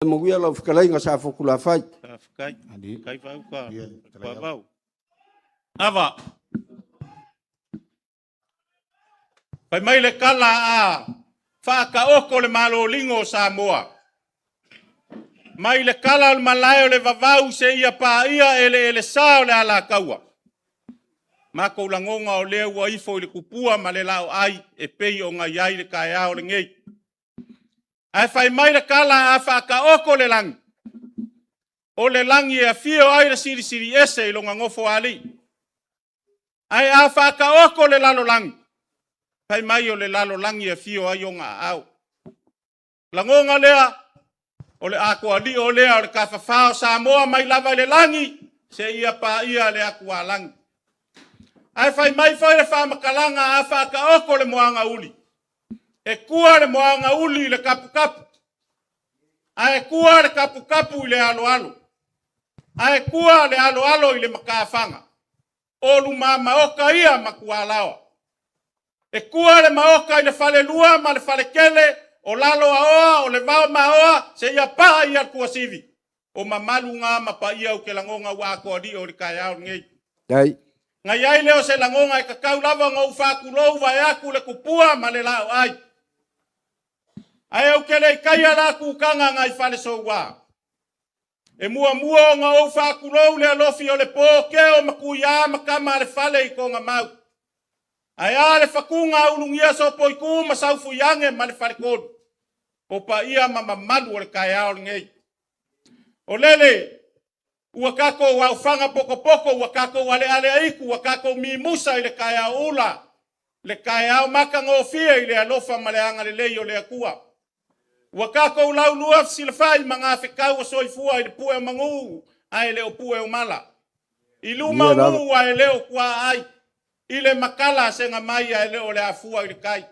Maguia la fikalai nga sa fokula fai. Fikai. Kai fau ka. Vau. Ava. Pai mai le kala a whakaoko le malolingo Samoa. Mai le kala le malayo le vavau se ia pa ia ele sao le ala kaua. Mako langonga o leo wa ifo le kupua ma le lao ai e pei o ngai ai le kai ao le ngei. Ai fai mai le kala a whakaoko le langi. O le langi e fio ai le siri ese i longa ngofo ali. Ai a whakaoko le lalo langi. Pai mai o le lalo langi e fio ai o ngā au. Langonga lea, o le ako ali o lea o le ka whawhao Samoa mai lava le langi, se ia pa ia le aku a langi. Ai fai mai fai le whamakalanga a whakaoko le moanga uli. E kua le moanga uli le kapu kapu. Ai kua le kapu kapu i le alo alo. Ai kua le alo alo i le makawhanga. Olu maoka ia makua lawa. E kua le maoka i le fale lua ma le fale kele o lalo aoa o le vao maoa se ia paha ia kua sivi. O mamalu ngā mapa ia o ke langonga wako adi o le kai au ngei. Dai. Ngai ai leo se langonga i kakau lava ngau whakulou vai aku le kupua ma le lao ai. Ai au kele i kaia la kukanga ngai fale so wa. E mua o ngau whakulou le alofi o le pōke o makuia makama le fale i konga mau. Ai ale fakunga ulungia so poiku masaufu yange ma le fale kodu. O pa ia mamalu o le kai ao ngei. O lele, ua kako wa ufanga poko ua kako wale ale aiku, ua kako mi musa i le kai ao ula. Le kai ao maka ngofia i le alofa ma le anga le lei o le akua. Ua kako ulau luaf silafai mga whikau o soifua i le pue o mangu, ai le o pue o mala. I luma ngu ai leo kua ai. I le makala se nga mai ai leo le afua i le kai.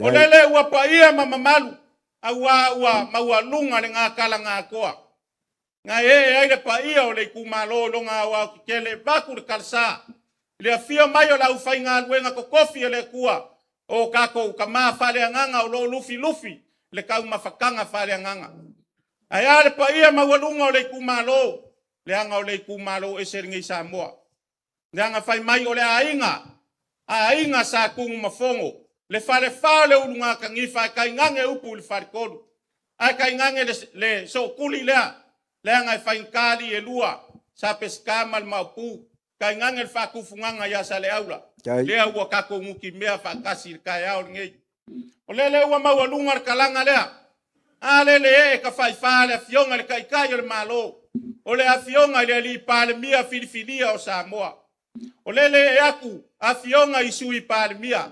O lele ua pa ia mamamalu. Ua maua lunga le ngā kala ngā koa. Ngā ai le pa ia o le kumalo longa ua kele baku le kalsa. Le afio mai o la ufai ngā luenga ko kofi le kua. O kako ka maa whale anganga o lo lufi. Le kau mawhakanga whale anganga. Ai ale pa ia maua lunga o le kumalo. Le anga o le kumalo e seringi Samoa. Le anga whai mai o le ainga. Ainga sa kungu mafongo. Le fale fale ulunga ka ngifa kai ngange upu le fale kodu. Ai kai ngange le so kuli lea. Le anga whai nkali e lua. Sa peskama le maupu. Kai ngange le whakufunganga ya sa le aula. Lea ua kako nguki mea whakasi le kai au ngei. O lele ua maua lunga le kalanga lea. A lele e ka whai fale a fionga le kai o le malo. O le a fionga le li pale mia filifilia o Samoa. O lele e aku a fionga i sui pale mia.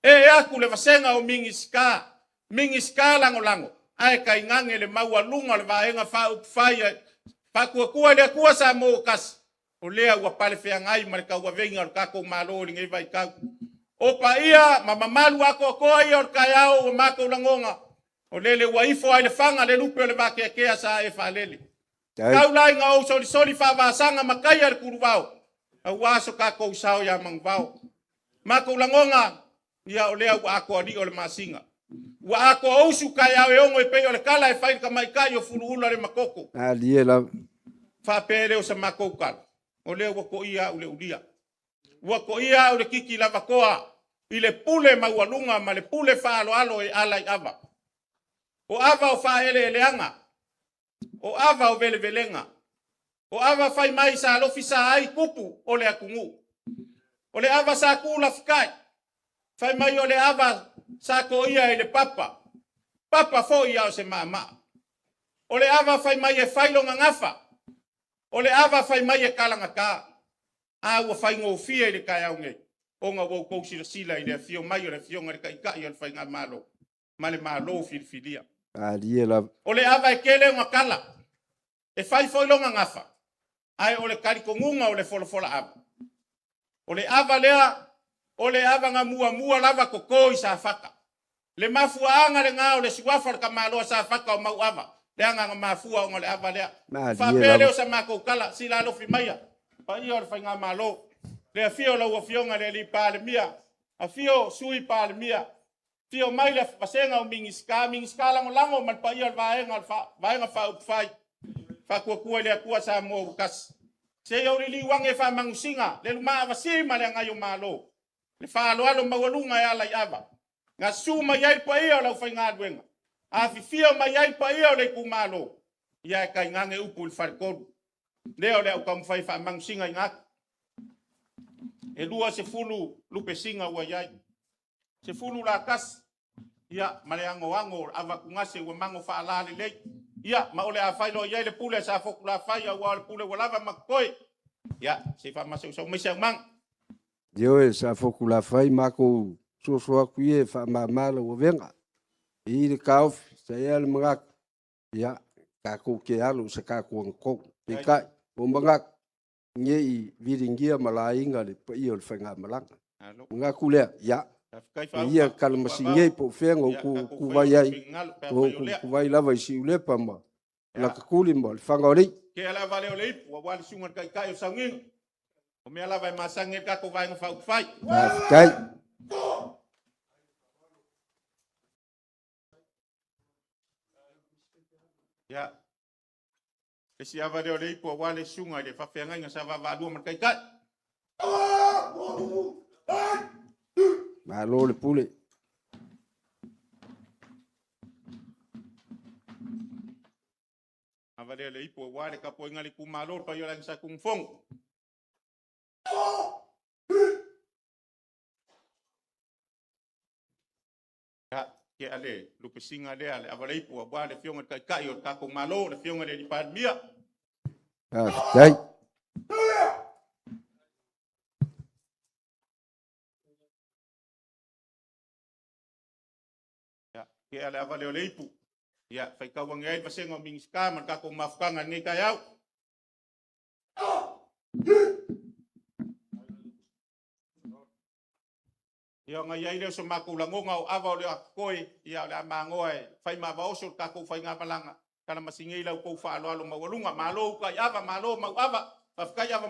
E aku le vasenga o mingi ska lango. Ai kai ngange le maua lunga le vaenga whai kua le akua Samoa kas. O lea ua pale whiangai ma le kaua venga o kako malo ngei vai kau. O pa ia mamamalu ako koa ia o kai au o mako langonga. O lele ua ifo ai le whanga le lupe o le vakea sa e whalele. Kau lai ngā o soli whawasanga makai ar kuruvao. Au aso kako usao ya mangvao. Mako langonga ia o lea ua ako ali o le masinga. Ua ako usu kai au e ongo e pei o le kala e whain ka mai kai o fuluhula le makoko. Aliela. Whapere o sa mako kala. O lea ua ko ia ule ulia. Ua ko ia ule kiki lava koa. I le pule maualunga ma le pule whaalo alo e alai ava. O ava o whaele eleanga. O ava o vele velenga. O ava whai mai sa alofi sa ai kupu o le akungu. O le ava sa kula fikai. Whai mai o le ava sa ko ia i le papa. Papa fo ia o se mama. O le ava whai mai e whailonga ngafa. O le ava whai mai e kalanga ka. A ua whai ngō fia i le kai au ngei. O ngā wau kōsira sila i le fio mai o le fio ngare kai kai o le whai ngā malo. Ma le malo filifilia. O le ava e kele ngā kala. E whai whailonga ngafa. Ai o le karikongunga o le folofola ava. O le ava lea, o le ava ngā mua lava koko i sa whaka. Le mafua anga le ngā o le siwafar ka maloa sa whaka o mau ava. Le anga ngā mafua o le ava lea. Whapele o sa mako kala, sila alofi maia. Pa ia o le whai ngā malo. Le a fio lau a fionga le li pāle mia. A fio sui pāle mia. Fio mai le pasenga o mingiska lango man pa ia vaenga fa upfai. Fa kua le kua sa mo kas. Se yo li wange fa mangusinga le luma va sima le ngayo malo. Le fa alo mawalunga ya la yava. Nga suma yai pa ia la fa ngadwenga. A fifia mai yai pa ia le kumalo. Ia kai ngange upul farkodu. Leo le au kam fai fa mangusinga ngak. E lua se fulu lupe singa ua yai. Se fulu la kas. Ia maleango ava kungase ua mango fa alale lei. Ia maole a fai lo yai le pule sa foku la fai ua le pule ua lava makoi. Ia se fa masau sau mesa mang. Dio e sa foku la fai mako soa kuie fa mamala ua venga. I le kauf sa ia le mangak. Ia kako ke alu sa kako angkong. Pekai o mangak. Nye i viringia malainga le pa ia le whainga malanga. Nga kulea, ia. Ia kalamasinye po whenga o kuwai ai. O kuwai lava i si ulepa ma. La kakuli ma le whanga o rei. Ke ala vale o leipu, wa wale sunga kai o sangin. O mea lava i masange kako vai nga whau kwhai. Kai. Ia. E si avale o leipu a wale sunga i le whawhenga inga sa wawalua man kai. Malo le pule. Avale o leipu a wale kapo inga le kumalo pa yolang sa kungfong. Ya, ke ale, lupe singa le ale, avale ipu a wale fionga kai o kako malo, le fionga le lipad mia. Kai. Ke ale avale o leipu. Ya, fai kawang yai pasenga o mingiska, man kako mafukanga ngai kai au. Ia nga yai leo so maku langonga o ava o leo koe, ia le amangoa e, fai ma vaoso kako fai ngā malanga, kana masingi lau kou wha alo mawalunga, malo uka i ava, malo mau ava, whafkai ava